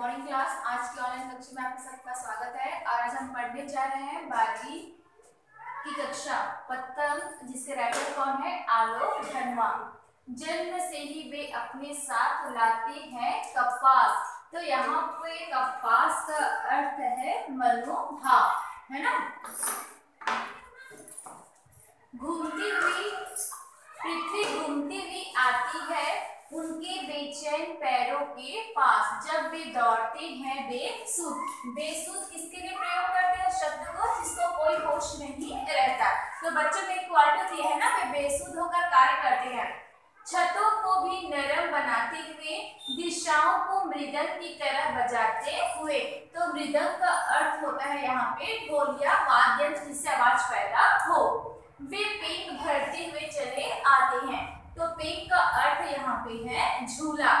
Morning class. आज की online कक्षा में आपका सबका स्वागत है और आज हम पढ़ने जा रहे हैं 12वीं की कक्षा पतंग, जिसके राइटर कौन है? आलोक धनवा। जन्म से ही वे अपने साथ लाते हैं कपास। तो यहाँ पे कपास का अर्थ है मनोभाव, है ना। घूमती हुई पृथ्वी घूमती हुई आती है उनके बेचैन पैरों के पास। जब वे दौड़ते हैं बेसुध। बेसुध किसके लिए प्रयोग करते हैं शब्द को? जिसको कोई होश नहीं रहता। तो बच्चों में क्वालिटी ये है ना, वे बेसुध होकर कार्य करते हैं। छतों को भी नरम बनाते हुए, दिशाओं को मृदंग की तरह बजाते हुए। तो मृदंग का अर्थ होता है यहाँ पे ढोल या वाद्य यंत्र जिससे आवाज पैदा हो। वे पेंग भरते हुए चले आते हैं। तो पेंग का अर्थ यहाँ पे है झूला।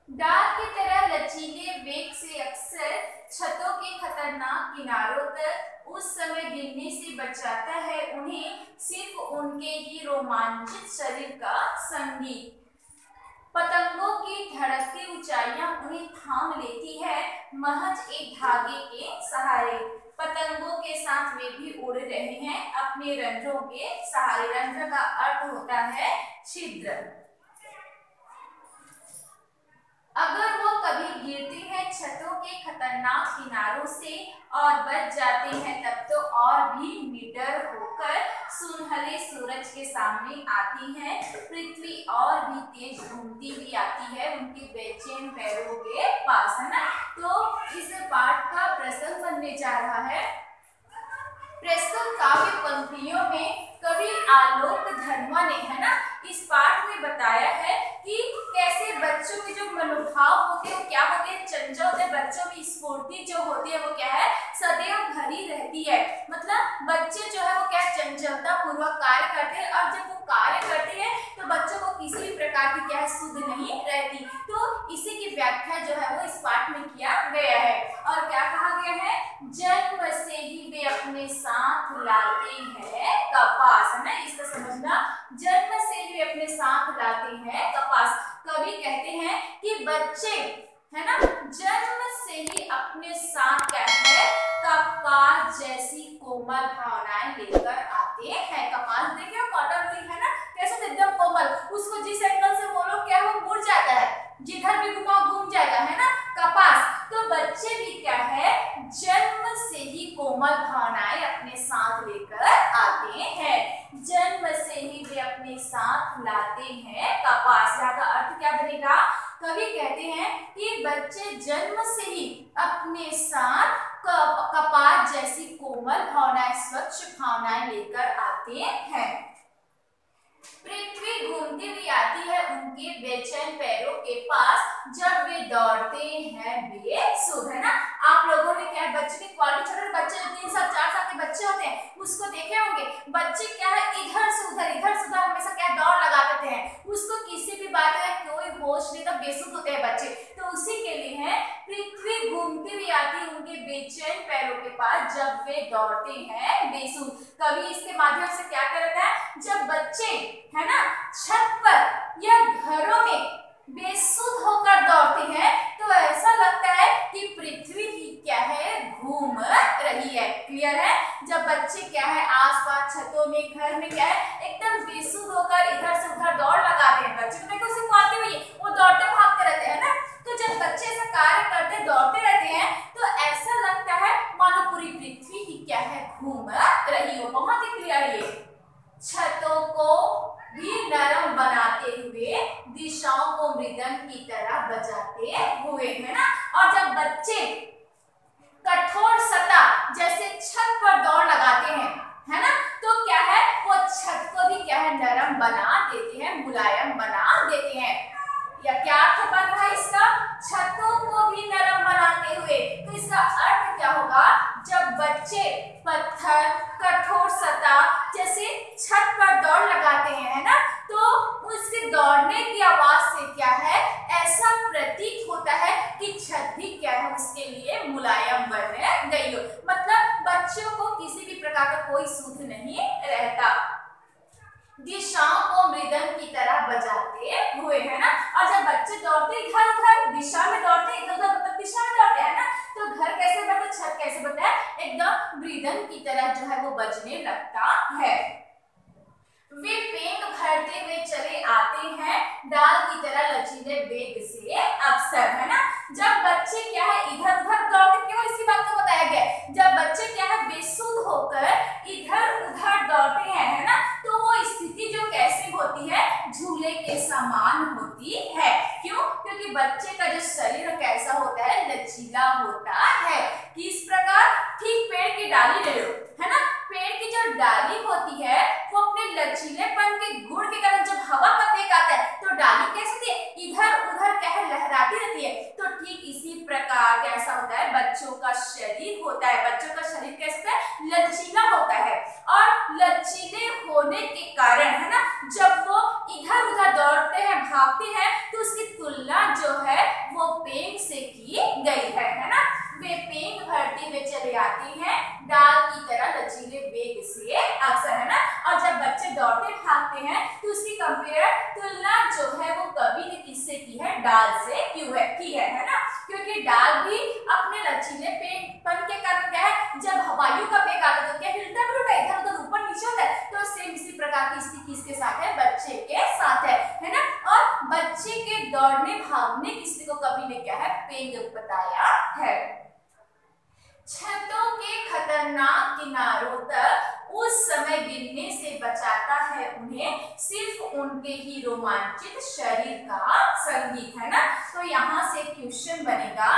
डाल की तरह लचीले वेग से अक्सर छतों के खतरनाक किनारों तक उस समय गिरने से बचाता है उन्हें सिर्फ उनके ही रोमांचित शरीर का संगीत। पतंगों की धड़कती ऊंचाइयां उन्हें थाम लेती है महज एक धागे के सहारे। पतंगों के साथ वे भी उड़ रहे हैं अपने रंध्रों के सहारे। रंध्र का अर्थ होता है छिद्र। अगर वो कभी गिरते हैं छतों के खतरनाक किनारों से और बच जाते हैं, तब तो और भी निडर होकर सुनहले सूरज के सामने आती है। पृथ्वी और भी तेज घूमती हुई आती है उनके बेचैन पैरों के पास, है ना। तो इस पाठ का प्रसंग बनने जा रहा है। प्रस्तुत काव्य पंक्तियों में कवि आलोक धनवा ने, है ना, इस पाठ में बताया है कि कैसे बच्चों के जो मनोभाव होते हैं वो क्या होते हैं? चंचल होते हैं। बच्चों में स्फूर्ति जो होती है वो क्या है? सदैव भरी रहती है। मतलब बच्चे जो है वो क्या चंचलता पूर्वक कार्य करते हैं और जब वो कार्य करते हैं तो बच्चों को किसी भी प्रकार की क्या है सुध नहीं रहती। तो इसी की व्याख्या जो है वो इस पाठ में किया गया है। और क्या कहा गया है? जन्म से ही वे अपने साथ लाते हैं कपास, है ना। इसको समझना, जन्म से ही वे अपने साथ लाते हैं कपास। कवि कहते हैं कि बच्चे, है ना, जन्म से ही अपने साथ क्या है कपास जैसी कोमल भावनाएं लेकर आते हैं। कपास देखिए कॉटन रुई, है ना, कैसे एकदम कोमल। उसको जिस एंगल से बोलो क्या वो मुड़ जाता है, जिधर भी घुमाओ घूम जाएगा, है ना, कपास। तो बच्चे भी क्या है जन्म से ही कोमल भावनाएं अपने साथ लेकर आते हैं। जन्म से ही वे अपने साथ लाते हैं कपास। यहाँ का अर्थ क्या बनेगा? कवि कहते हैं कि बच्चे जन्म से ही अपने साथ कपास जैसी कोमल भावनाएं, स्वच्छ भावनाएं लेकर आते हैं। पृथ्वी घूमती हुई आती है उनके बेचैन पैरों के पास। जब वे दौड़ते हैं बेसुध, है ना। आप लोगों ने क्या बच्चे की क्वालिटी, छोटे बच्चे 3 साल 4 साल के बच्चे होते हैं उसको देखे होंगे। बच्चे क्या है इधर से उधर हमेशा क्या दौड़ लगाते हैं। उसको किसी भी बात का कोई होश नहीं, तब बेसुध होते हैं बच्चे। तो उसी के लिए है पृथ्वी घूमती हुई आती है उनके बेचैन पैरों के पास जब वे दौड़ते हैं बेसुध। कवि इसके माध्यम से क्या करता है? जब बच्चे, है ना, छत पर या घरों में बेसुध होकर दौड़ते हैं तो ऐसा लगता है कि पृथ्वी ही क्या है घूम रही है। क्लियर है? जब बच्चे क्या है आसपास छतों में घर में क्या है एकदम बेसुध होकर इधर से उधर दौड़ लगाते हैं। बच्चे को देखो उसे आती हुई वो दौड़ते भागते रहते हैं ना। तो जब बच्चे ऐसा कार्य करते दौड़ते रहते हैं तो ऐसा लगता है मानो पूरी पृथ्वी ही क्या है घूम रही हो। बहुत ही क्लियर ये। छतों को भी नरम बनाते हुए, दिशाओं को मृदंग की तरह बजाते हुए, है ना। और जब बच्चे कठोर सतह जैसे छत पर दौड़ लगाते हैं, है ना, तो क्या है वो छत को भी क्या है नरम बना देते हैं, मुलायम बना देते हैं। या क्या अर्थ बन रहा है इसका? छतों को भी नरम बनाते हुए। तो इसका अर्थ क्या होगा? जब बच्चे पत्थर, कठोर सतह जैसे छत पर दौड़ लगाते हैं, है ना, तो उसके दौड़ने की आवाज से क्या है ऐसा प्रतीत होता है कि छत भी क्या है उसके लिए मुलायम बन गई हो। मतलब बच्चों को किसी भी प्रकार का कोई सुध नहीं रहता। दिशाओं को मृदंग की तरह बजाते हुए, है ना। और जब बच्चे दौड़ते इधर उधर दिशा में दौड़ते, इधर उधर मतलब दिशा में दौड़ते हैं ना, तो घर कैसे बनता, छत कैसे बनता है, एकदम मृदंग की तरह जो है वो बजने लगता है। वे पेंग भरते हुए चले आते हैं डाल की तरह लचीले वेग से अक्सर, है ना। जब बच्चे क्या है इधर उधर दौड़ते, केवल इसी बात को बताया गया है, जब बच्चे क्या है बेसुध होकर इधर उधर दौड़ते हैं, है ना, तो वो स्थिति जो कैसी होती है, झूले के समान होती है। क्यों? क्योंकि बच्चे का जो शरीर कैसा होता है, लचीला होता है। किस प्रकार, ठीक पेड़ की डाली ले लो, है ना, पेड़ की जो डाली होती है वो अपने लचीलेपन के गुण के कारण जब हवा का वेग आता है तो डाली कैसे होती है, इधर उधर क्या है लहराती रहती है। तो ठीक इसी प्रकार कैसा होता है, बच्चों का शरीर होता है। बच्चों का शरीर कैसा होता है, लचीला होता है। और लचीले होने के कारण, है ना, जब वो इधर उधर दौड़ते हैं भागते हैं तो उसकी तुलना जो है वो पेंग से की गई है ना। वे पेंग भरते हुए चले आते हैं डाल की तरह लचीले वेग से अक्सर, है ना। और जब बच्चे दौड़ते भागते हैं तो उसकी कंपेयर तुलना जो है वो कवि ने किससे की है, डाल से की है ना। क्योंकि डाल भी अपने लचीलेपन के कारण क्या है, जब वायु का वेग आता है तो क्या हिलता है, इधर उधर ऊपर नीचे होता है। तो सेम इसी प्रकार की स्थिति किसके साथ है, बच्चे के साथ है ना। और बच्चे के दौड़ने भागने की स्थिति को कवि ने क्या है, पेंग बताया है। छतों के खतरनाक किनारों तक उस समय गिरने से बचाता है उन्हें सिर्फ उनके ही रोमांचित शरीर का संगीत, है ना। तो यहाँ से क्वेश्चन बनेगा,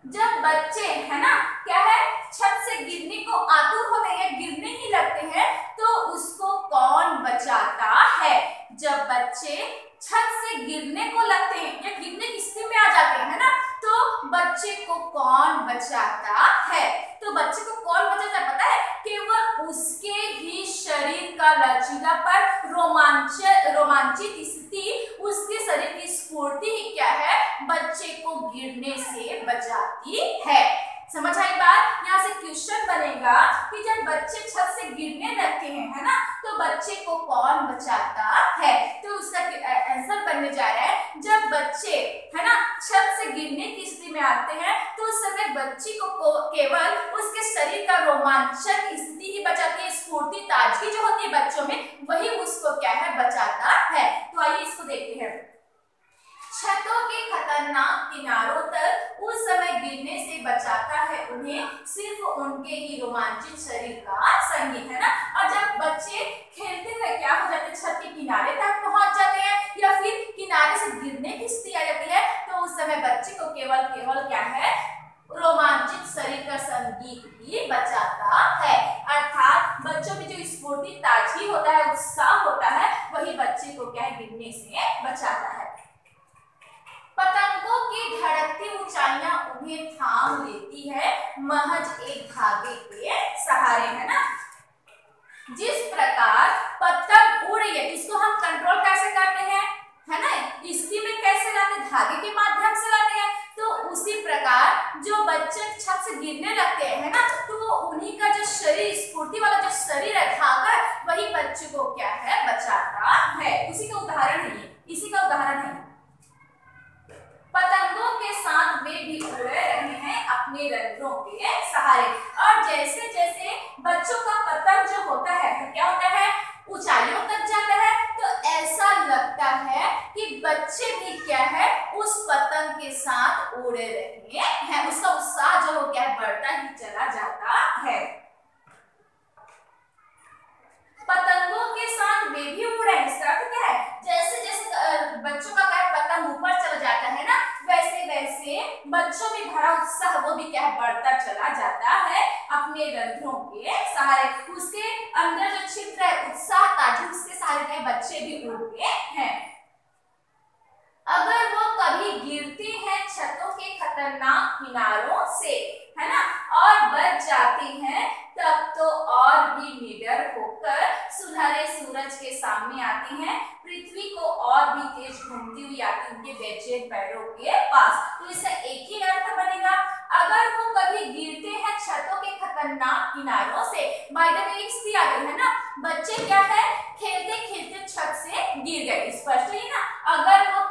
जब बच्चे, है ना, क्या है, छत से गिरने को आतुर होते हैं, गिरने ही लगते हैं, तो उसको कौन बचाता है। जब बच्चे छत से गिरने को लगते हैं या गिरने की स्थिति में आ जाते हैं, है ना, तो बच्चे को कौन बचाता है। तो बच्चे को कौन बचाता है पता है, केवल उसके ही शरीर का लचीलापन, रोमांचित स्थिति, उसके शरीर की स्फूर्ति ही क्या है, बच्चे को गिरने से बचाती है। समझ आई बात। यहाँ से क्वेश्चन बनेगा कि जब बच्चे छत से गिरने लगते हैं, है ना, तो बच्चे को कौन बचाता है। तो उसका आंसर बनने जा रहा है, जब बच्चे, है ना, छत से गिरने की स्थिति में आते हैं तो उस समय बच्चे को केवल उसके शरीर का रोमांचक स्थिति ही बचाती है, स्फूर्ति ताजगी जो होती है बच्चों में, वही उसको क्या है, बचाता है। तो आइए इसको देखते हैं। छतों के खतरनाक किनारों तक उस समय गिरने से बचाता है उन्हें सिर्फ उनके ही रोमांचित शरीर का संगीत, है ना। और जब बच्चे खेलते हुए क्या हो जाते हैं, छत के किनारे तक पहुंच जाते हैं या फिर किनारे से गिरने की स्थिति आ जाती है, तो उस समय बच्चे को केवल क्या है, रोमांचित शरीर का संगीत ही बचाता है। अर्थात बच्चों में जो स्फूर्ति ताजगी होता है, उत्साह होता है, वही बच्चे को क्या है, गिरने से बचाता है। पतंगों की धड़कती ऊंचाइयां उन्हें थाम लेती है महज एक धागे के सहारे, है ना। जिस प्रकार पतंग उड़ रही है, इसको हम कंट्रोल कैसे करते हैं, है ना, इसकी में कैसे लाते, धागे के माध्यम से लाते हैं। तो उसी प्रकार जो बच्चे छत से गिरने लगते हैं, है ना, तो वो उन्हीं का जो शरीर, स्फूर्ति वाला जो शरीर है, धागा, वही बच्चे को क्या है, बचाता है। इसी का उदाहरण है। पतंगों के साथ वे भी उड़ रहे हैं अपने रंध्रों के सहारे। और जैसे जैसे बच्चों का पतंग जो होता है, क्या होता है, ऊंचाइयों तक जाता है, तो ऐसा लगता है कि बच्चे भी क्या है, उस पतंग के साथ उड़ रहे हैं। उसका उत्साह जो हो क्या है, बढ़ता ही चला जाता है। पतंगों के साथ वे भी उड़ रहे हैं, इसका अर्थ क्या है, जैसे जैसे बच्चों का पतंग ऊपर चला जाता है ना, वैसे वैसे बच्चों में भरा उत्साह वो भी क्या बढ़ता चला जाता है अपने रंध्रों के सहारे। उसके अंदर जो छिद्र है, उत्साह ताजगी, उसके सहारे क्या बच्चे भी उड़ते हैं। अगर वो कभी गिरती हैं छतों के खतरनाक किनारों से, है ना, और बच जाती हैं, तब तो और भी निडर होकर सुनहरे सूरज के सामने आती हैं, पृथ्वी को और भी तेज घूमती हुई आती उनके बेचैन पैरों के पास। तो इसका एक ही अर्थ बनेगा, अगर वो कभी गिरते हैं छतों के खतरनाक किनारों से, बाय द वे स्थिति आ गई है ना, बच्चे क्या है, खेलते खेलते छत से गिर गए, स्पष्ट है ना। अगर वो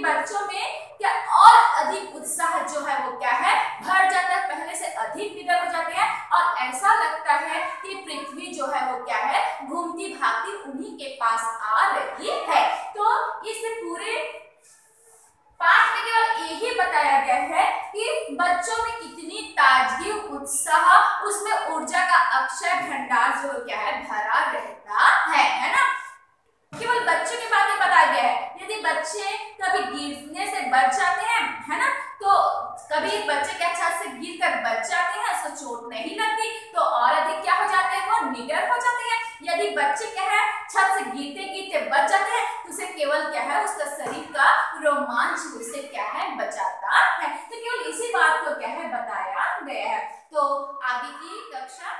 बच्चों में क्या और अधिक उत्साह जो है वो क्या है भर जाता है, पहले से अधिक निडर हो जाते हैं और ऐसा लगता है कि पृथ्वी जो है वो क्या है घूमती भागती उन्हीं के पास आ रही है। तो इस पूरे पाठ में केवल यही बताया गया है कि बच्चों में कितनी ताजगी उत्साह, उसमें ऊर्जा का अक्षय भंडार जो क्या है भरा रहता है ना। केवल बच्चों की बातें बताया गया है। यदि बच्चे कभी गिरने से बच जाते हैं है ना, तो कभी बच्चे क्या छत से गिरकर बच जाते हैं, उसको चोट नहीं लगती तो और अधिक क्या हो जाते हैं वो निडर हो जाते हैं। यदि बच्चे क्या है छत से गिरते गिरते बच जाते हैं तो उसे केवल क्या है उसका शरीर का रोमांच उसे क्या है बचाता है। तो केवल इसी बात को क्या है बताया गया है। तो आगे की कक्षा